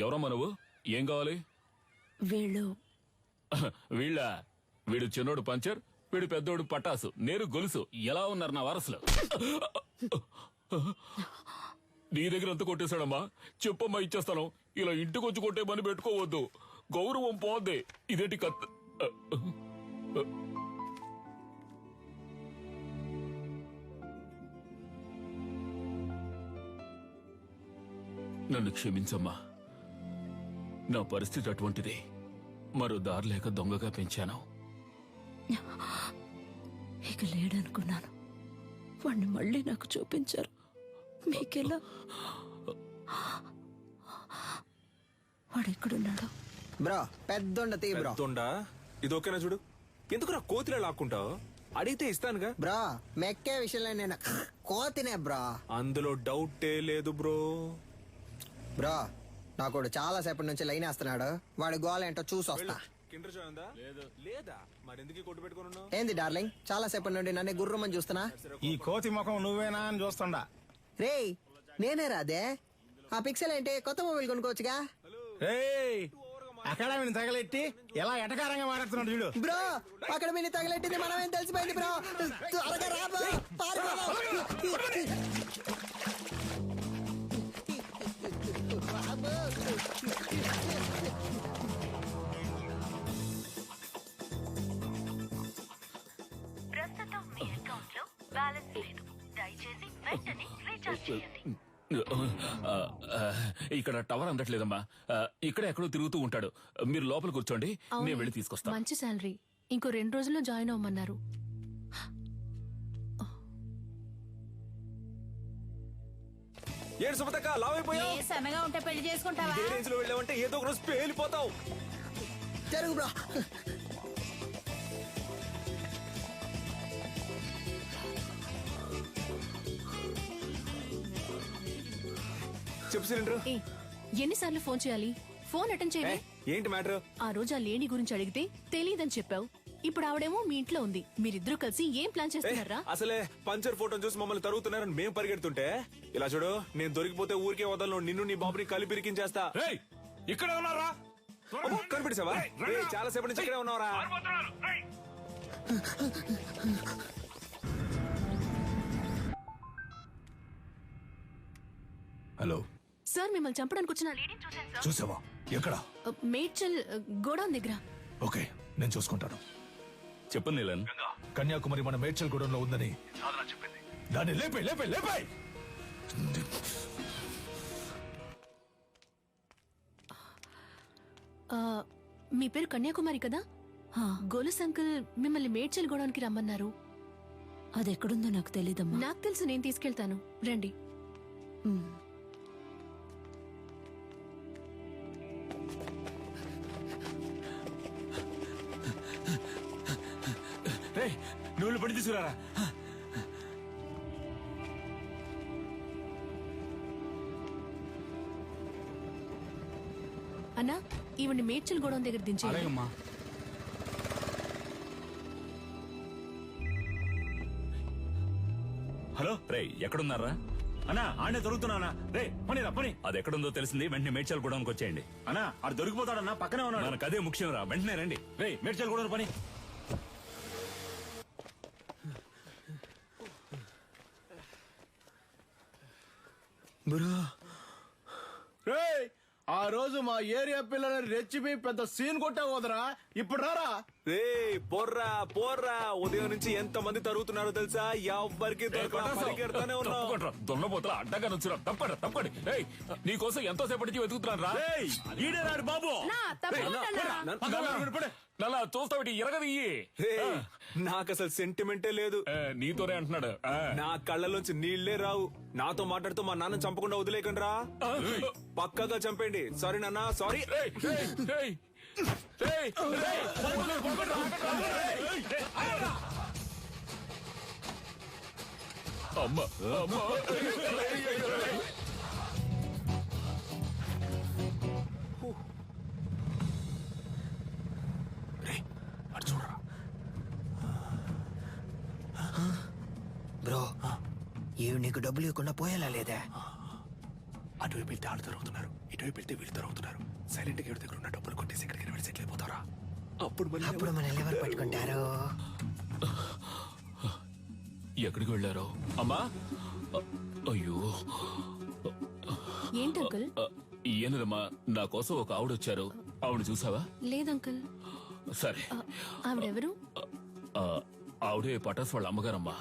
ఎవరమ్మా నువ్వు? ఏం కావాలి? వీళ్ళ వీడు చిన్నోడు పంచర్, వీడు పెద్దోడు పటాసు, నేను గొలుసు. ఎలా ఉన్నారు నా వారసులు? నీ దగ్గర ఎంత కొట్టేశాడమ్మా? చెప్పమ్మా, ఇచ్చేస్తాను. ఇలా ఇంటికొచ్చి కొట్టే పని పెట్టుకోవద్దు, గౌరవం పోద్ది. ఇదేంటి కత్ నన్ను క్షమించమ్మా, నా పరిస్థితి అటువంటిది. మరో దారి లేక దొంగగా పెంచాను. ఇక లేడనుకున్నాను, వాణ్ణి మళ్ళీ నాకు చూపించారు. మీకెలా? వాడెక్కడున్నాడు? బ్రో పెద్దొండ తీ బ్రో. పెద్దొండ ఇది ఓకేనా చూడు. ఎందుకు నా కోతిలో లాక్కుంటావు? అడిగితే ఇస్తానుగా. బ్రో మెక్కే విషయంలో నేను కోతినే బ్రో. అందులో డౌటే లేదు బ్రో. బ్రో నాకు చాలా సేపటి నుంచి లైన్ వేస్తున్నాడు. వాడి గోల్ ఏంటో చూసి వస్తా. కిండర్ జాయ్ ఉందా? లేదా మరి ఎందుకు కొట్టు పెట్టుకుని ఉన్నావు? ఏంది డార్లింగ్, చాలా సేపటి నుండి నన్ను గుర్రమని చూస్తున్నా. ఈ కోతి ముఖం నువ్వేనా అని చూస్తుండా. రేయ్ నేనే రాదే. ఆ పిక్సెల్ ఏంటి? కొత్త మొబైల్ కొనుక్కోవచ్చుగా. ఏయ్ అకాడమీని తగలెట్టి ఎలా ఎటకారంగా మాట్లాడుతున్నాడు చూడు. బ్రో అక్కడ మీరు తగలెట్టింది మనమేం తెలిసిపోయింది బ్రో. త్వరగా రా బ్రో, పారిపో. ప్రస్తుతం మీ అకౌంట్ లో బ్యాలెన్స్ లేదు, దయచేసి వెంటనే రీఛార్జ్ చేయండి. ఇక్కడ టవర్ అందట్లేదమ్మా. ఇక్కడ ఎక్కడో తిరుగుతూ ఉంటాడు. మీరు లోపల కూర్చోండి, నేను వెళ్ళి తీసుకొస్తాను. మంచి శాలరీ, ఇంకో 2 రోజుల్లో జాయిన్ అవ్వమన్నారు. ఏడు సుమతక్క లావ్ అయిపోయావు. సన్నగా ఉంటే పెళ్లి చేసుకుంటావా? ఇదే రేంజ్ లో వెళ్ళావంటే ఏదో ఒక రోజు పేలిపోతావు. జరుగు బ్రో. చెప్పు సిలిండర్. ఎన్నిసార్లు ఫోన్ చేయాలి? ఫోన్ అటెండ్ చేయండి. ఏంటి మ్యాటర్? ఆ రోజు ఆ లేడీ గురించి అడిగితే తెలియదని చెప్పావు. ఇప్పుడు ఆవిడేమో మీ ఇంట్లో ఉంది. మీరిద్దరూ కలిసి ఏం ప్లాన్ చేస్తున్నారా? అసలే పంచర్ ఫోటో చూసి మమ్మల్ని తరుగుతున్నారని మేము పరిగెడుతుంటే, ఇలా చూడు, నేను దొరికిపోతే ఊరికే వదలను. నిన్ను నీ బాబుని కలిపిరికించేస్తా. ఇక్కడ ఉన్నారా? కనిపించావా? చాలా సేపటి నుంచి ఇక్కడే ఉన్నావరా? హలో సార్, మిమ్మల్ని చంపడానికి వచ్చిన లేడీని చూశాను సార్. చూసావా? ఎక్కడ? మేడ్చల్ గోడౌన్ దగ్గర. ఓకే, నేను చూసుకుంటాను. చెప్పు నీలన్. కన్యాకుమారి మన మేడ్చల్ గూడెంలో ఉందని దాన్ని లేపే లేపే లేపే. మీ పేరు కన్యాకుమారి కదా? గోలుస్ అంకుల్ మిమ్మల్ని మేడ్చల్ గోడౌన్కి రమ్మన్నారు. అది ఎక్కడుందో నాకు తెలీదమ్మా. నాకు తెలుసు, నేను తీసుకెళ్తాను, రండి. నువ్వు పడి తీసుకురారా. అన్నా, ఈవిడ్ని మేడ్చల్ గోడౌన్ దగ్గర దించేయండి. హలో రే, ఎక్కడున్నారా? అన్నా ఆడే దొరుకుతున్నానా? రే పని రా పని. అది ఎక్కడుందో తెలిసింది, వెంటనే మేడ్చల్ గూడెంకి వచ్చేయండి. అన్నా ఆడు దొరికిపోతాడన్నా, పక్కనే ఉన్నాడు. మనకు అదే ముఖ్యం రా, వెంటనే రండి. రే మేడ్చల్ కూడా పని. బ్రో రేయ్ ఆ రోజు మా ఏరియా పిల్లలని రెచ్చిపి పెద్ద సీన్ కొట్టావోదరా. ఇప్పుడు రారా. రే పోర్రా పోర్రా, ఉదయం నుంచి ఎంత మంది తరుగుతున్నారో తెలుసా? ఎవ్వరికి పరిగెడతానే ఉన్నావు. దొన్నపోతల అడ్డగా నుంచురా. తప్పండి తప్పండి. నీకోసం ఎంతో సేపటి నుంచి వెతుకుతున్నాను రా. ఈడే రాడు బాబు. నల్లా చూస్తావిటి ఎరగదియ్యి. నాకు అసలు సెంటిమెంటే లేదు. నీతోనే అంటున్నాడు. నా కళ్ళలోంచి నీళ్లే రావు. నాతో మాట్లాడుతూ మా నాన్న చంపకుండా వదిలేకండి రా. పక్కగా చంపండి. సారీ నాన్న, సారీ. అమ్మ బ్రో, ఇవి నీకు డబ్బులు ఇవ్వకుండా పోయేలా లేదా? అటువైపు వెళ్తే వాళ్ళు తరుగుతున్నారు, ఇటువైపు వెళ్తే వీళ్ళు తరుగుతున్నారు. సైలెంట్ గా ఎవరి దగ్గర ఉన్న డబ్బులు కొట్టేసి ఎక్కడికైనా వెళ్ళి సెటిల్ అయిపోతారా? అప్పుడు మనల్ని ఎవరు పట్టుకుంటారు? ఎక్కడికి వెళ్ళారో అమ్మా? అయ్యో, ఏంటి అంకుల్? ఈయనమ్మా, నా కోసం ఒక ఆవిడ వచ్చారు. ఆవిడ చూసావా? లేదు అంకుల్. సరే. ఆవిడెవరు? ఆ, ఆవిడే పటాస్ వాళ్ళ అమ్మగారమ్మా.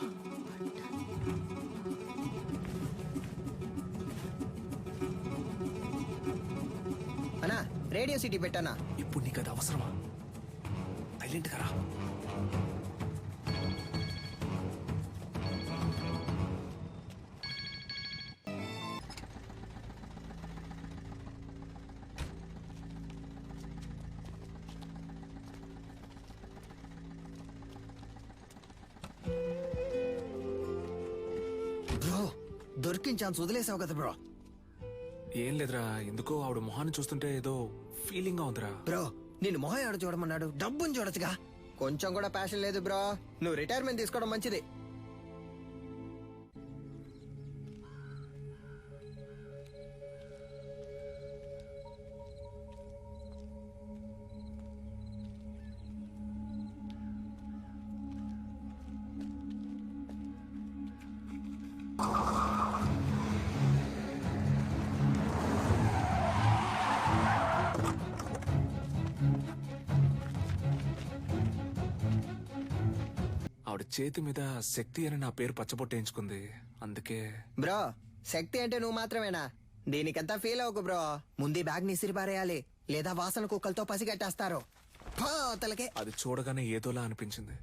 అన్నా రేడియో సిటీ పెట్టానా? ఇప్పుడు నీకు అది అవసరమా? సైలెంట్ గా రా. బ్రో దొరికిన ఛాన్స్ వదిలేసావు కదా బ్రో. ఏం లేదురా, ఎందుకో ఆవిడ మొహాన్ని చూస్తుంటే ఏదో ఫీలింగ్ గా ఉందిరా. బ్రో నిన్ను మొహం ఎవడ చూడమన్నాడు? డబ్బుని చూడొచ్చుగా. కొంచెం కూడా ప్యాషన్ లేదు బ్రో. నువ్వు రిటైర్మెంట్ తీసుకోవడం మంచిది. ఆవిడ చేతి మీద శక్తి అని నా పేరు పచ్చబొట్టేయించుకుంది, అందుకే. బ్రో శక్తి అంటే నువ్వు మాత్రమేనా? దీనికంతా ఫీల్ అవ్వకు బ్రో. ముందు బ్యాగ్ ని ఇసిరిపారేయాలి, లేదా వాసన కుక్కలతో పసిగట్టేస్తారు. తలకే అది చూడగానే ఏదోలా అనిపించింది.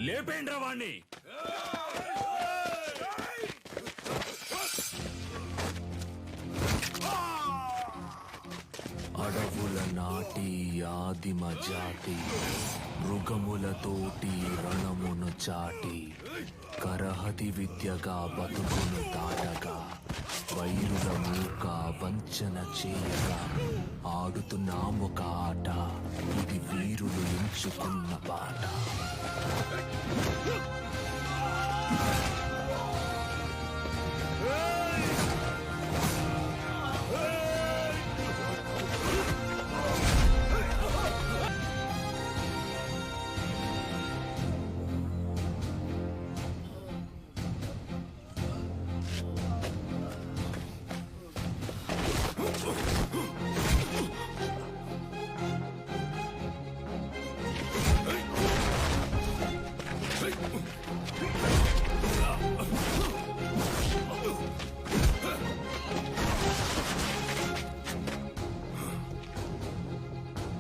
లేపేండ్రా వాణ్ణి. అడవుల నాటి ఆదిమ జాతి మృగములతోటి రణమును చాటి కరహతి విద్యగా బతుకును దాటగా వైరుల మూక వంచన చేయగా ఆడుతున్నామొక ఆట, ఇది వీరులు ఎంచుకున్న బాట.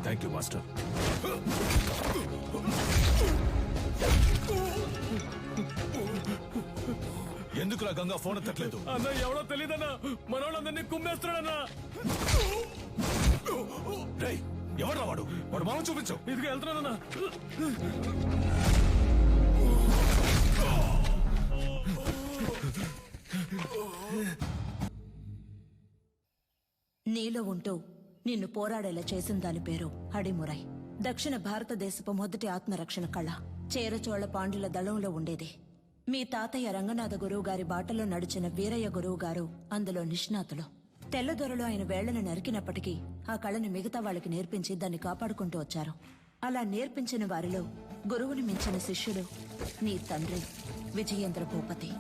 Thank you master. ఎందుకులా గంగా ఫోన్ ఎత్తట్లేదు? అన్న ఎవడో తెలియదన్నా, మనోళ్ళందరినీ కుమ్మేస్తున్నాడన్నా. ఎవడ్రా వాడు? వాడు మామ చూపించు. ఇదిగా వెళ్తున్నానన్నా. నీలో ఉంటూ నిన్ను పోరాడేలా చేసిన దాని పేరు అడిమురై. దక్షిణ భారతదేశపు మొదటి ఆత్మరక్షణ కళ చేరచోళ పాండ్యుల దళంలో ఉండేది. మీ తాతయ్య రంగనాథ గురువు గారి బాటలో నడిచిన వీరయ్య గురువు గారు అందులో నిష్ణాతులు. తెల్లదొరలు ఆయన వేళ్లను నరికినప్పటికీ ఆ కళని మిగతా వాళ్ళకి నేర్పించి దాన్ని కాపాడుకుంటూ వచ్చారు. అలా నేర్పించిన వారిలో గురువుని మించిన శిష్యుడు నీ తండ్రి. విజయేంద్ర భూపతి